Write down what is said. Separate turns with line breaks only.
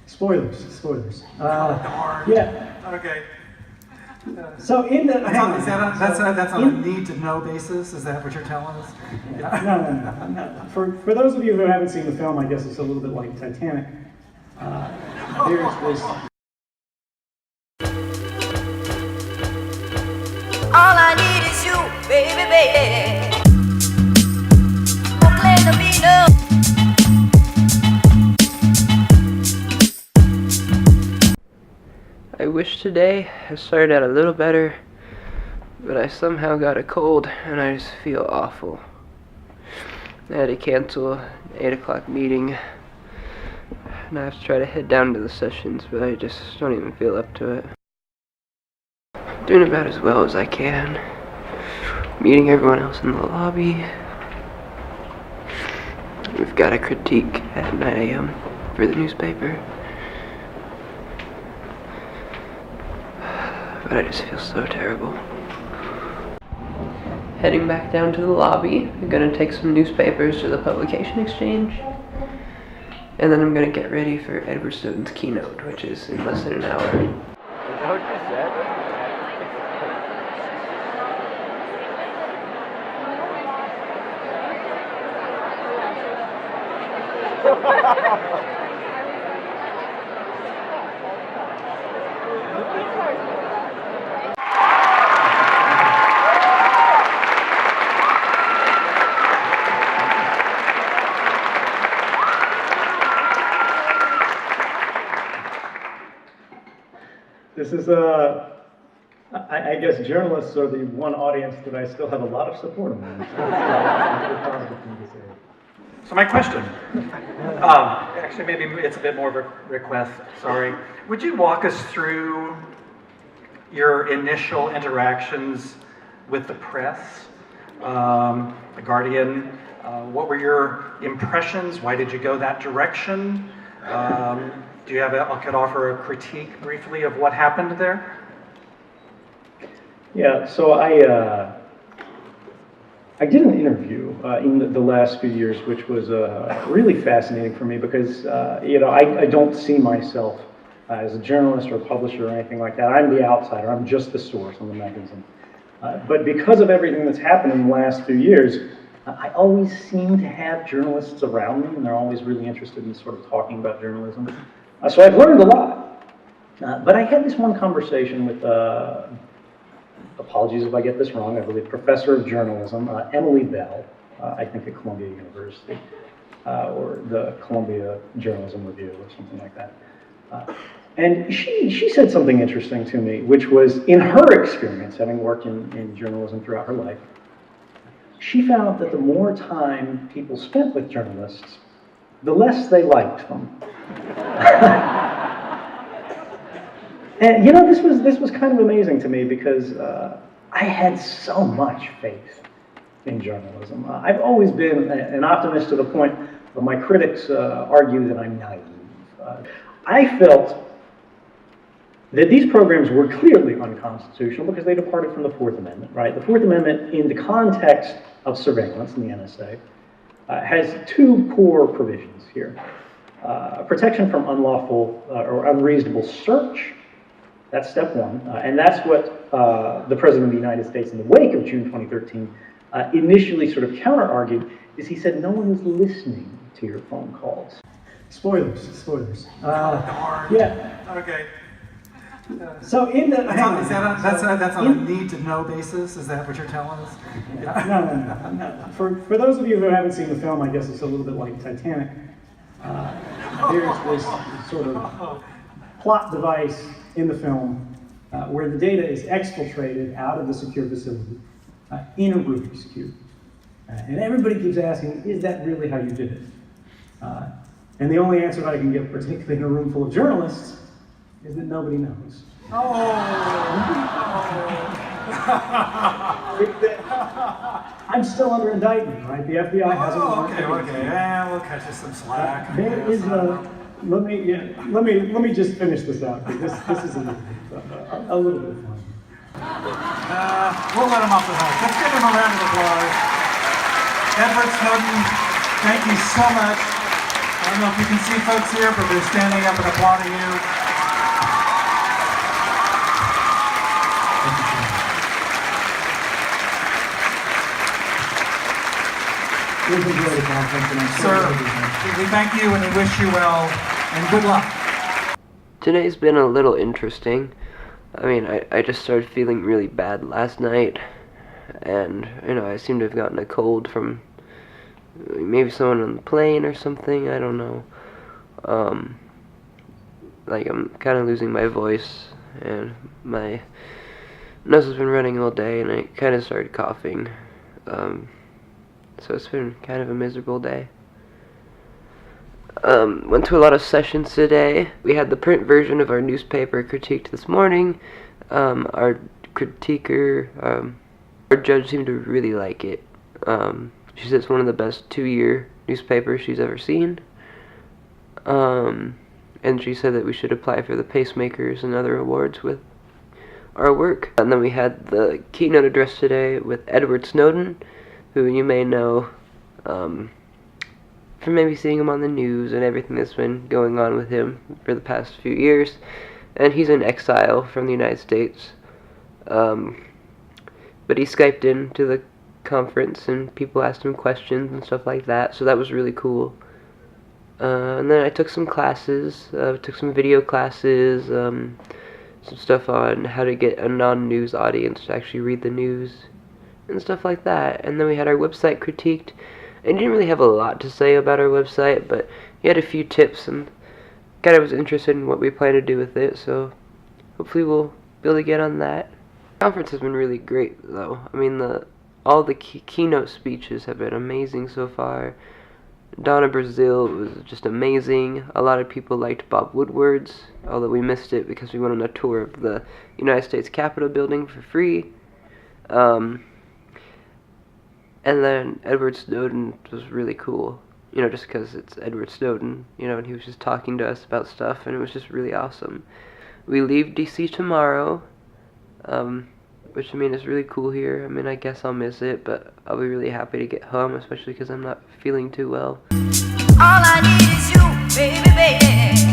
Spoilers.
Yeah. Okay.
So in the
That's on a need-to-know basis. Is that what you're telling us?
No. For those of you who haven't seen the film, I guess it's a little bit like Titanic. There's this.
All I need is you, baby. Proclaim to be no.
I wish today I started out a little better, but I somehow got a cold and I just feel awful. I had to cancel an 8 o'clock meeting and I have to try to head down to the sessions, but I just don't even feel up to it. Doing about as well as I can. Meeting everyone else in the lobby. We've got a critique at 9 a.m. for the newspaper. But I just feel so terrible. Heading back down to the lobby. I'm gonna take some newspapers to the publication exchange. And then I'm gonna get ready for Edward Snowden's keynote, which is in less than an hour. Is that what you said?
This is, I guess journalists are the one audience that I still have a lot of support among.
So my question, actually maybe it's a bit more of a request, sorry. Would you walk us through your initial interactions with the press, the Guardian? What were your impressions? Why did you go that direction? Do you have could offer a critique briefly of what happened there?
Yeah, so I did an interview in the last few years, which was really fascinating for me because, I don't see myself as a journalist or a publisher or anything like that. I'm the outsider. I'm just the source on the magazine. But because of everything that's happened in the last few years, I always seem to have journalists around me, and they're always really interested in sort of talking about journalism. So I've learned a lot. But I had this one conversation with, apologies if I get this wrong, I believe professor of journalism, Emily Bell, I think at Columbia University, or the Columbia Journalism Review or something like that. And she said something interesting to me, which was in her experience, having worked in journalism throughout her life, she found that the more time people spent with journalists, the less they liked them. And this was kind of amazing to me because I had so much faith in journalism. I've always been an optimist to the point that my critics argue that I'm naive. I felt that these programs were clearly unconstitutional because they departed from the Fourth Amendment, right? The Fourth Amendment, in the context of surveillance in the NSA, has two core provisions here. Protection from unlawful or unreasonable search, that's step one, and that's what the President of the United States in the wake of June 2013 initially sort of counter-argued, is he said no one is listening to your phone calls. Spoilers. Yeah.
Okay.
So in the...
That's on a need-to-know basis? Is that what you're telling us?
No. For those of you who haven't seen the film, I guess it's a little bit like Titanic. There's this sort of plot device in the film where the data is exfiltrated out of the secure facility in a Rubik's Cube. And everybody keeps asking, is that really how you did it? And the only answer that I can give, particularly in a room full of journalists, is that nobody knows. I'm still under indictment, right? The FBI hasn't.
Okay. Yeah, we'll cut you some slack.
There is let me just finish this out. This is a little bit fun.
We'll let him off the hook. Let's give him a round of applause. Edward Snowden, thank you so much I don't know if you can see folks here, but they're standing up and applauding you. Thank you, Jim.
We've enjoyed the conference, and I'm
Sir, we thank you and we wish you well, and good luck.
Today's been a little interesting. I mean, I just started feeling really bad last night, and, you know, I seem to have gotten a cold from maybe someone on the plane or something, I don't know. Like, I'm kind of losing my voice, and my nose has been running all day, and I kind of started coughing. So it's been kind of a miserable day. Went to a lot of sessions today. We had the print version of our newspaper critiqued this morning. Our critiquer, our judge seemed to really like it. She said it's one of the best 2-year newspapers she's ever seen. And she said that we should apply for the Pacemakers and other awards with our work. And then we had the keynote address today with Edward Snowden, who you may know from maybe seeing him on the news and everything that's been going on with him for the past few years. And he's in exile from the United States. But he Skyped in to the conference and people asked him questions and stuff like that, so that was really cool. And then I took some classes, took some video classes, some stuff on how to get a non-news audience to actually read the news and stuff like that. And then we had our website critiqued. I didn't really have a lot to say about our website, but he had a few tips and kind of was interested in what we plan to do with it, so hopefully we'll be able to get on that. The conference has been really great, though. I mean, all the keynote speeches have been amazing so far. Donna Brazil was just amazing. A lot of people liked Bob Woodward's, although we missed it because we went on a tour of the United States Capitol building for free. And then Edward Snowden was really cool, you know, just because it's Edward Snowden, you know, and he was just talking to us about stuff, and it was just really awesome. We leave DC tomorrow, which, I mean, is really cool here. I mean, I guess I'll miss it, but I'll be really happy to get home, especially because I'm not feeling too well.
All I need is you, baby, baby.